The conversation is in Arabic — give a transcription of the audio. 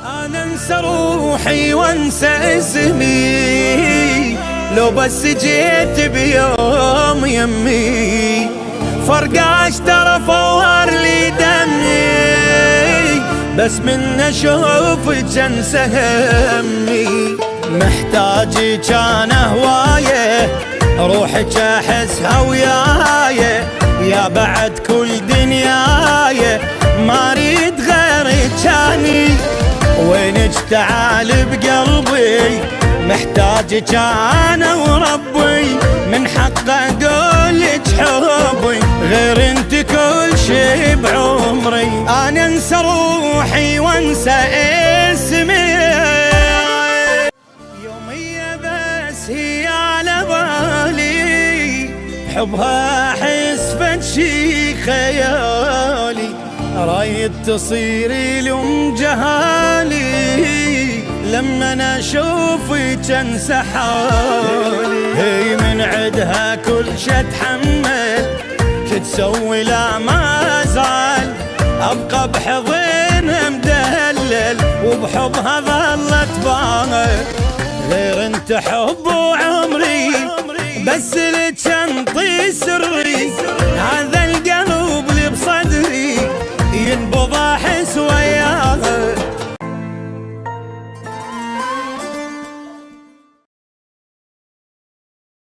أنا أنسى روحي وأنسى اسمي، لو بس جيت بيوم يمي فرقاش ترى فور لي دمي، بس من أشوفك أنسى همي. محتاجي كان هواية روحك أحسها وياي، يا بعد كل دنياي ما أريد غيرك كاني، وينك تعال بقلبي محتاجك أنا وربي، من حق أقولك حبي غير انت كل شي بعمري. أنا أنسى روحي وأنسى اسمي، يومية بس هي على بالي، حبها أحس فدشي خيالي، رايد تصيري لأم جهالي، لما أنا أشوفك أنسى حالي. هي من عدها كل شي أتحمل، شو تسوي لا ما أزعل، أبقى بحضنها مدلل وبحبها ظلت باهر، غير انت حب وعمري بس لك انطي سري.